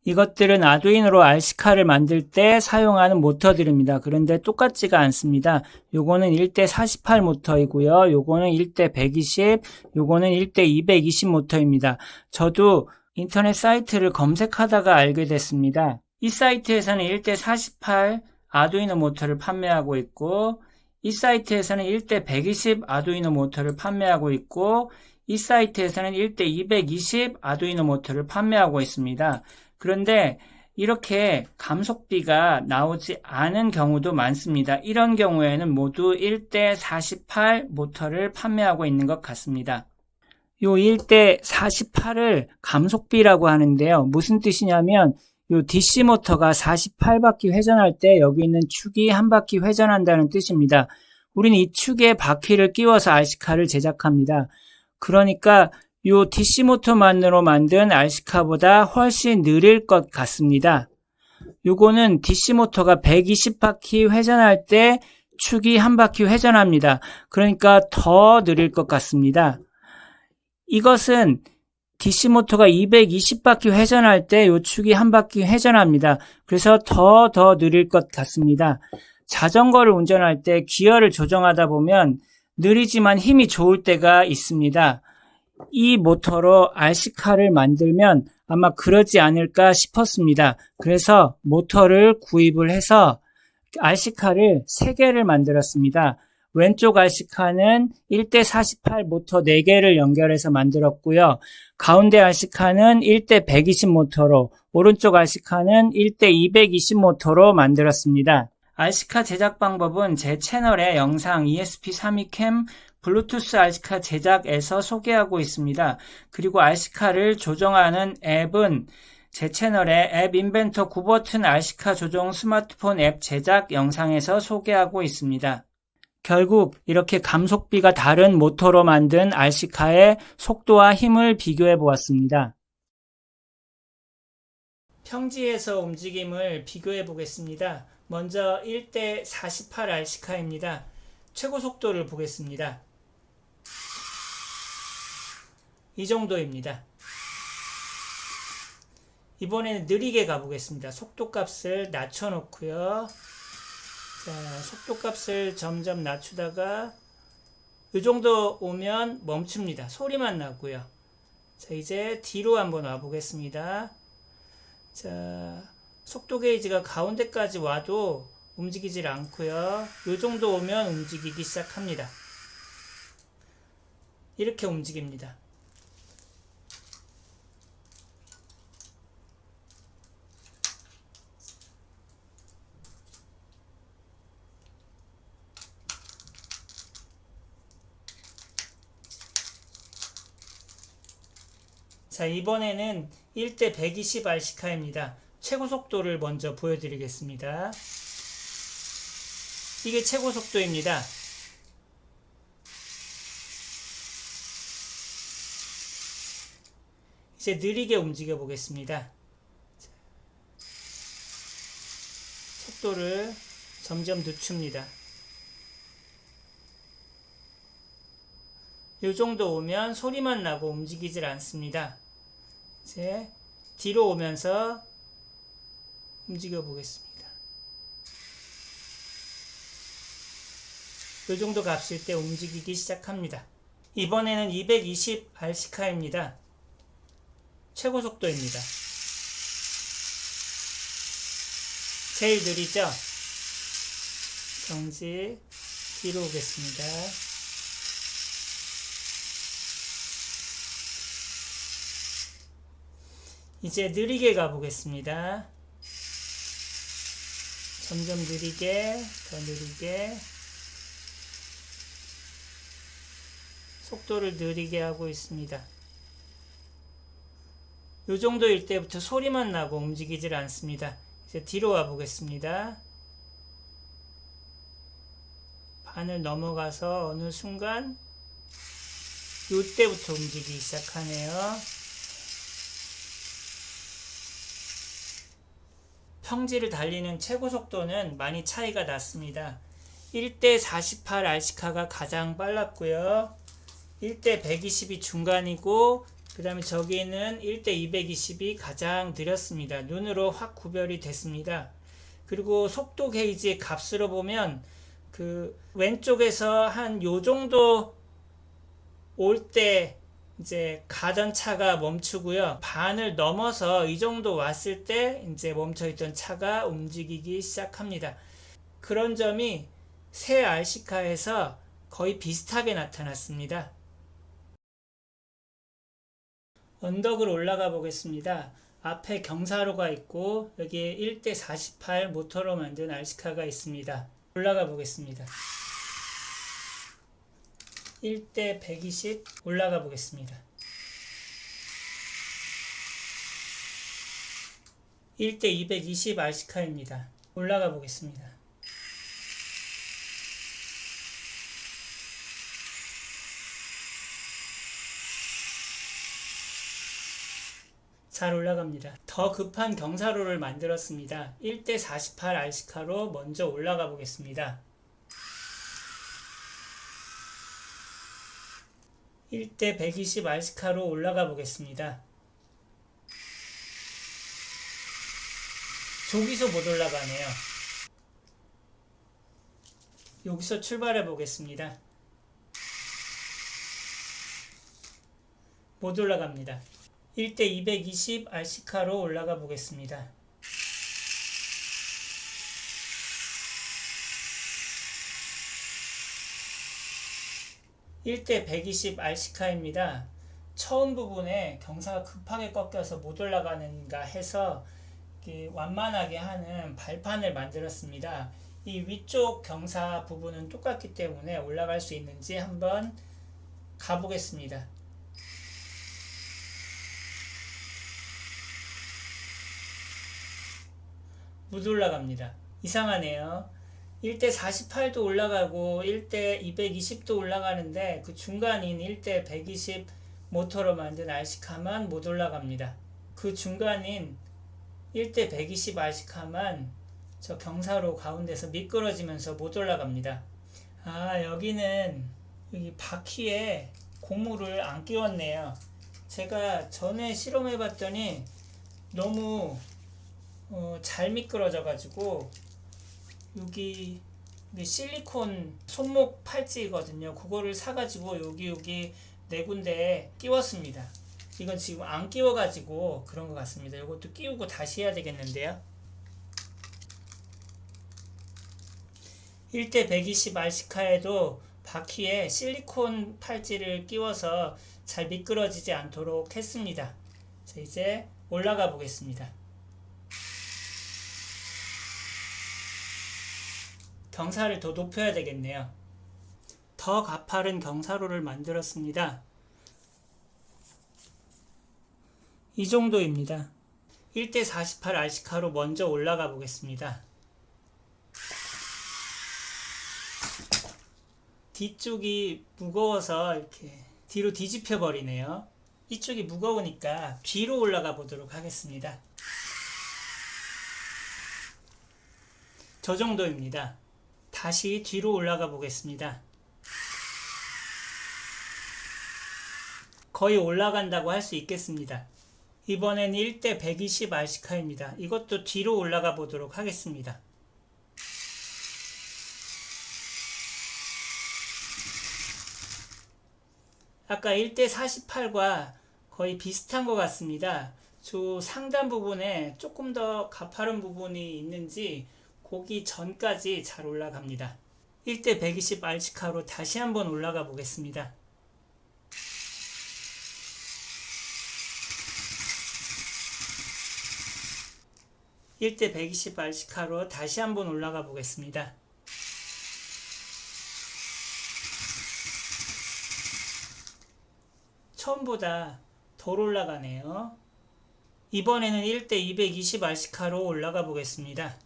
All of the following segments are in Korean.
이것들은 아두이노로 RC카를 만들 때 사용하는 모터들입니다. 그런데 똑같지가 않습니다. 요거는 1대48 모터이고요. 요거는 1대120, 요거는 1대220 모터입니다. 저도 인터넷 사이트를 검색하다가 알게 됐습니다. 이 사이트에서는 1대48 아두이노 모터를 판매하고 있고, 이 사이트에서는 1대120 아두이노 모터를 판매하고 있고, 이 사이트에서는 1대220 아두이노 모터를 판매하고 있습니다. 그런데 이렇게 감속비가 나오지 않은 경우도 많습니다. 이런 경우에는 모두 1대48 모터를 판매하고 있는 것 같습니다. 요 1대48을 감속비라고 하는데요. 무슨 뜻이냐면 요 DC 모터가 48바퀴 회전할 때 여기 있는 축이 한 바퀴 회전한다는 뜻입니다. 우리는 이 축에 바퀴를 끼워서 RC카를 제작합니다. 그러니까 요 DC 모터만으로 만든 RC카보다 훨씬 느릴 것 같습니다. 요거는 DC 모터가 120바퀴 회전할 때 축이 한 바퀴 회전합니다. 그러니까 더 느릴 것 같습니다. 이것은 DC 모터가 220바퀴 회전할 때 요 축이 한 바퀴 회전합니다. 그래서 더 느릴 것 같습니다. 자전거를 운전할 때 기어를 조정하다 보면 느리지만 힘이 좋을 때가 있습니다. 이 모터로 RC카를 만들면 아마 그러지 않을까 싶었습니다. 그래서 모터를 구입을 해서 RC카를 3개를 만들었습니다. 왼쪽 RC카는 1대48 모터 4개를 연결해서 만들었고요. 가운데 RC카는 1대120 모터로, 오른쪽 RC카는 1대220 모터로 만들었습니다. RC카 제작 방법은 제 채널에 영상 ESP32캠 블루투스 RC카 제작에서 소개하고 있습니다. 그리고 RC카를 조정하는 앱은 제 채널에 앱 인벤터 9버튼 RC카 조정 스마트폰 앱 제작 영상에서 소개하고 있습니다. 결국 이렇게 감속비가 다른 모터로 만든 RC카의 속도와 힘을 비교해 보았습니다. 평지에서 움직임을 비교해 보겠습니다. 먼저 1대48 RC카입니다. 최고 속도를 보겠습니다. 이 정도입니다. 이번에는 느리게 가보겠습니다. 속도값을 낮춰놓고요. 자, 속도값을 점점 낮추다가 이 정도 오면 멈춥니다. 소리만 나고요. 자, 이제 뒤로 한번 와보겠습니다. 자, 속도 게이지가 가운데까지 와도 움직이질 않고요. 이 정도 오면 움직이기 시작합니다. 이렇게 움직입니다. 자, 이번에는 1대120 RC카입니다. 최고 속도를 먼저 보여드리겠습니다. 이게 최고 속도입니다. 이제 느리게 움직여 보겠습니다. 속도를 점점 늦춥니다. 이 정도 오면 소리만 나고 움직이질 않습니다. 이제 뒤로 오면서 움직여 보겠습니다. 이 정도 값일 때 움직이기 시작합니다. 이번에는 220 RC카입니다. 최고 속도입니다. 제일 느리죠? 정지, 뒤로 오겠습니다. 이제 느리게 가보겠습니다. 점점 느리게, 더 느리게 속도를 느리게 하고 있습니다. 이 정도일 때부터 소리만 나고 움직이질 않습니다. 이제 뒤로 와보겠습니다. 반을 넘어가서 어느 순간 이때부터 움직이기 시작하네요. 평지를 달리는 최고 속도는 많이 차이가 났습니다. 1대48 RC카가 가장 빨랐고요. 1대120이 중간이고 그 다음에 저기는 1대 220이 가장 느렸습니다. 눈으로 확 구별이 됐습니다. 그리고 속도 게이지 값으로 보면 그 왼쪽에서 한 요 정도 올 때 이제 가던 차가 멈추고요. 반을 넘어서 이 정도 왔을 때 이제 멈춰있던 차가 움직이기 시작합니다. 그런 점이 새 RC카에서 거의 비슷하게 나타났습니다. 언덕을 올라가 보겠습니다. 앞에 경사로가 있고 여기에 1대 48 모터로 만든 RC카가 있습니다. 올라가 보겠습니다. 1대 120 올라가 보겠습니다. 1대 220 RC카입니다. 올라가 보겠습니다. 잘 올라갑니다. 더 급한 경사로를 만들었습니다. 1대 48 RC카로 먼저 올라가 보겠습니다. 1대 120 RC카로 올라가 보겠습니다. 저기서 못 올라가네요. 여기서 출발해 보겠습니다. 못 올라갑니다. 1대 220 RC카로 올라가 보겠습니다. (1대 120) RC카입니다. 처음 부분에 경사가 급하게 꺾여서 못 올라가는가 해서 완만하게 하는 발판을 만들었습니다. 이 위쪽 경사 부분은 똑같기 때문에 올라갈 수 있는지 한번 가보겠습니다. 못 올라갑니다. 이상하네요. 1대 48도 올라가고 1대 220도 올라가는데 그 중간인 1대 120 모터로 만든 RC카만 못 올라갑니다. 그 중간인 1대 120 RC카만 저 경사로 가운데서 미끄러지면서 못 올라갑니다. 여기는 여기 바퀴에 고무를 안 끼웠네요. 제가 전에 실험해 봤더니 너무 잘 미끄러져 가지고 여기 실리콘 손목 팔찌거든요. 그거를 사가지고 여기 네 군데에 끼웠습니다. 이건 지금 안 끼워가지고 그런 것 같습니다. 이것도 끼우고 다시 해야 되겠는데요. 1대 120 RC카에도 바퀴에 실리콘 팔찌를 끼워서 잘 미끄러지지 않도록 했습니다. 자, 이제 올라가 보겠습니다. 경사를 더 높여야 되겠네요. 더 가파른 경사로를 만들었습니다. 이 정도입니다. 1대 48 RC카로 먼저 올라가 보겠습니다. 뒤쪽이 무거워서 이렇게 뒤로 뒤집혀 버리네요. 이쪽이 무거우니까 뒤로 올라가 보도록 하겠습니다. 저 정도입니다. 다시 뒤로 올라가 보겠습니다. 거의 올라간다고 할 수 있겠습니다. 이번엔 1대 120 RC카입니다. 이것도 뒤로 올라가 보도록 하겠습니다. 아까 1대 48과 거의 비슷한 것 같습니다. 저 상단 부분에 조금 더 가파른 부분이 있는지 고기 전까지 잘 올라갑니다. 1대 120 RC카로 다시 한번 올라가 보겠습니다. (1대 120) RC카로 다시 한번 올라가 보겠습니다. 처음보다 덜 올라가네요. 이번에는 1대 220 RC카로 올라가 보겠습니다.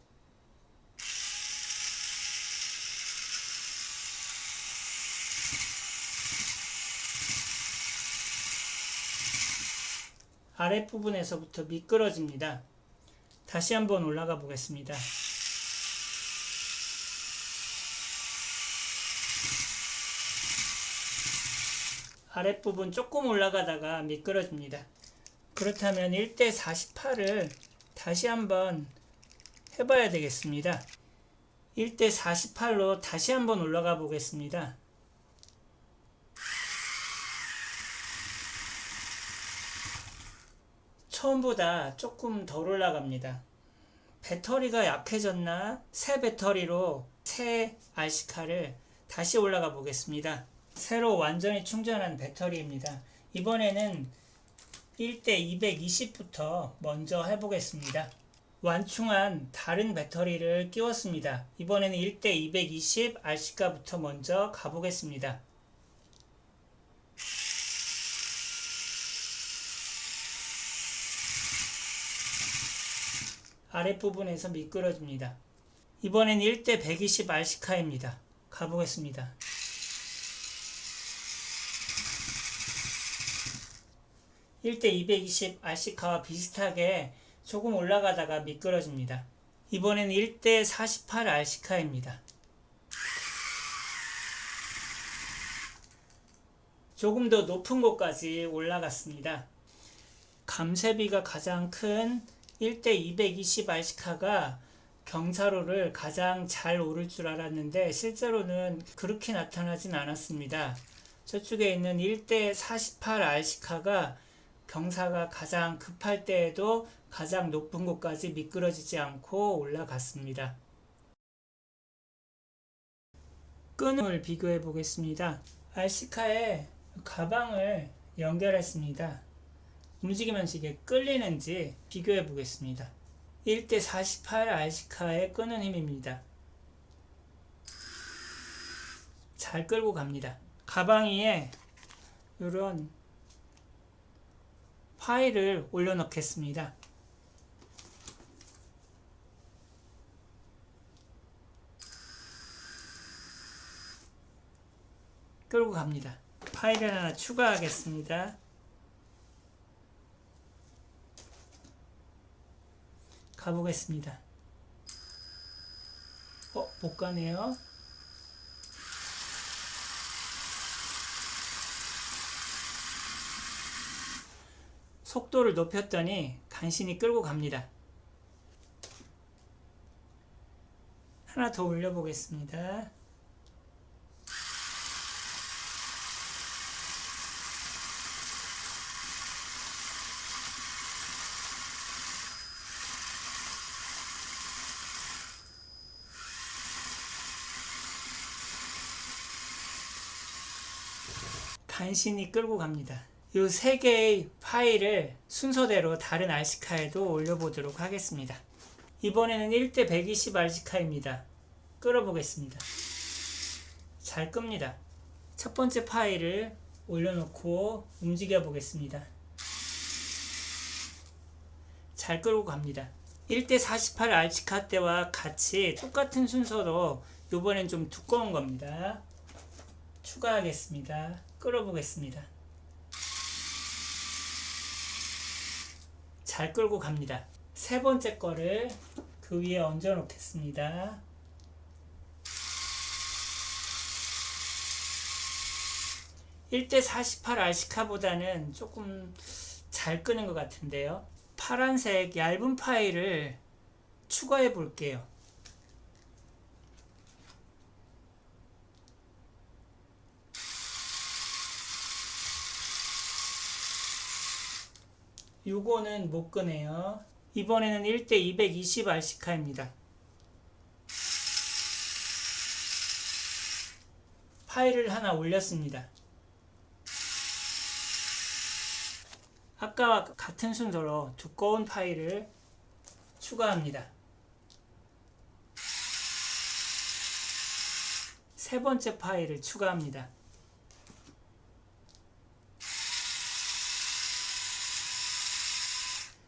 아랫부분에서부터 미끄러집니다. 다시 한번 올라가 보겠습니다. 아랫부분 조금 올라가다가 미끄러집니다. 그렇다면 1대 48을 다시 한번 해봐야 되겠습니다. 1대 48로 다시 한번 올라가 보겠습니다. 처음보다 조금 덜 올라갑니다. 배터리가 약해졌나? 새 배터리로 새 RC카를 다시 올라가 보겠습니다. 새로 완전히 충전한 배터리입니다. 이번에는 1대 220부터 먼저 해보겠습니다. 완충한 다른 배터리를 끼웠습니다. 이번에는 1대 220 RC카부터 먼저 가보겠습니다. 아랫부분에서 미끄러집니다. 이번엔 1대 120 RC카입니다. 가보겠습니다. (1대 220) RC카와 비슷하게 조금 올라가다가 미끄러집니다. 이번엔 1대 48 RC카입니다. 조금 더 높은 곳까지 올라갔습니다. 감쇄비가 가장 큰 1대 220 RC카가 경사로를 가장 잘 오를 줄 알았는데 실제로는 그렇게 나타나진 않았습니다. 저쪽에 있는 1대 48 RC카가 경사가 가장 급할 때에도 가장 높은 곳까지 미끄러지지 않고 올라갔습니다. 끈을 비교해 보겠습니다. RC카에 가방을 연결했습니다. 움직이면서 이게 끌리는지 비교해 보겠습니다. 1대 48 RC카의 끄는 힘입니다. 잘 끌고 갑니다. 가방 위에 이런 파일을 올려놓겠습니다. 끌고 갑니다. 파일을 하나 추가하겠습니다. 가보겠습니다. 못 가네요. 속도를 높였더니 간신히 끌고 갑니다. 하나 더 올려보겠습니다. 간신히 끌고 갑니다. 이 세 개의 파일을 순서대로 다른 RC카에도 올려보도록 하겠습니다. 이번에는 1대 120 RC카입니다. 끌어보겠습니다. 잘 끕니다. 첫 번째 파일을 올려놓고 움직여 보겠습니다. 잘 끌고 갑니다. 1대 48 RC카 때와 같이 똑같은 순서로 이번엔 좀 두꺼운 겁니다. 추가하겠습니다. 끌어보겠습니다. 잘 끌고 갑니다. 세 번째 거를 그 위에 얹어 놓겠습니다. (1대 48) RC카보다는 조금 잘 끄는 것 같은데요. 파란색 얇은 파일을 추가해 볼게요. 요거는 못 끄네요. 이번에는 1대 220 RC카입니다. 파일을 하나 올렸습니다. 아까와 같은 순서로 두꺼운 파일을 추가합니다. 세 번째 파일을 추가합니다.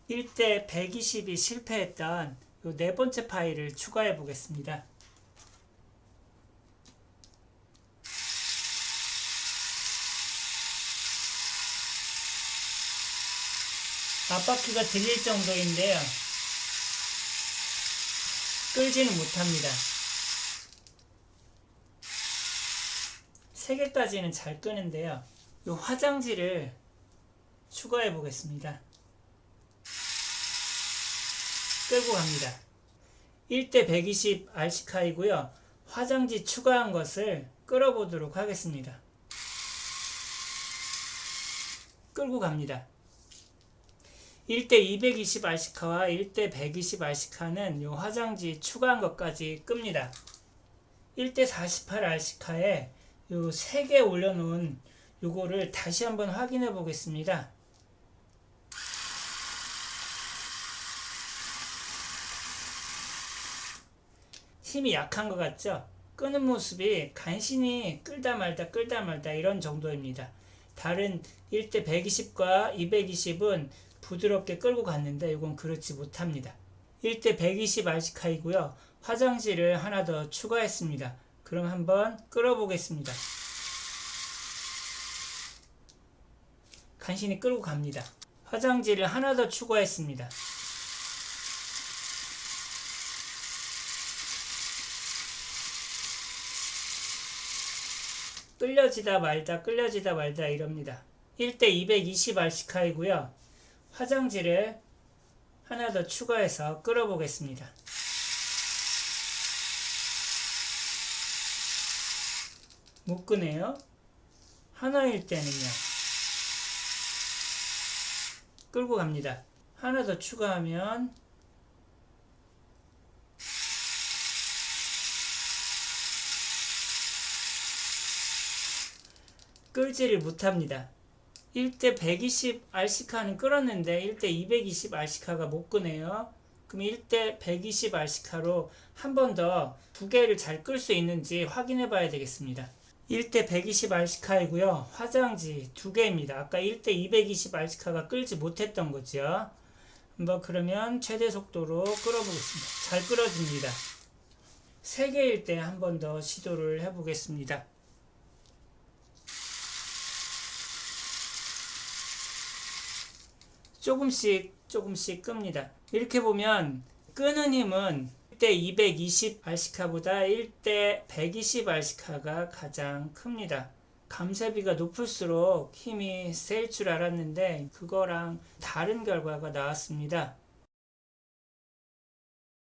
(1대 120이) 실패했던 요 네 번째 파일을 추가해 보겠습니다. 앞바퀴가 들릴 정도인데요. 끌지는 못합니다. 3개까지는 잘 끄는데요. 이 화장지를 추가해 보겠습니다. 끌고 갑니다. 1대 120 RC카이고요. 화장지 추가한 것을 끌어보도록 하겠습니다. 끌고 갑니다. 1대 220 RC카와 1대 120 RC카는 이 화장지 추가한 것까지 끕니다. 1대 48 RC카에 요 3개 올려놓은 요거를 다시 한번 확인해 보겠습니다. 힘이 약한 것 같죠? 끄는 모습이 간신히 끌다 말다 이런 정도입니다. 다른 1대 120과 220은 부드럽게 끌고 갔는데 이건 그렇지 못합니다. 1대 120 RC카이고요. 화장지를 하나 더 추가했습니다. 그럼 한번 끌어 보겠습니다. 간신히 끌고 갑니다. 화장지를 하나 더 추가했습니다. 끌려지다 말다 이럽니다. 1대 220 RC카이고요. 화장지를 하나 더 추가해서 끌어 보겠습니다. 못 끄네요. 하나일 때는요. 끌고 갑니다. 하나 더 추가하면 끌지를 못합니다. 1대 120 RC카는 끌었는데 1대 220 RC카가 못 끄네요. 그럼 1대 120 RC카로 한 번 더 두 개를 잘 끌 수 있는지 확인해 봐야 되겠습니다. 1대 120 RC카이고요. 화장지 두 개입니다. 아까 1대 220 RC카가 끌지 못했던 거죠. 한번 그러면 최대 속도로 끌어보겠습니다. 잘 끌어집니다. 3개일 때 한 번 더 시도를 해보겠습니다. 조금씩 끕니다. 이렇게 보면 끄는 힘은 1대 220 RC카보다 1대 120 RC카가 가장 큽니다. 감쇄비가 높을수록 힘이 셀 줄 알았는데 그거랑 다른 결과가 나왔습니다.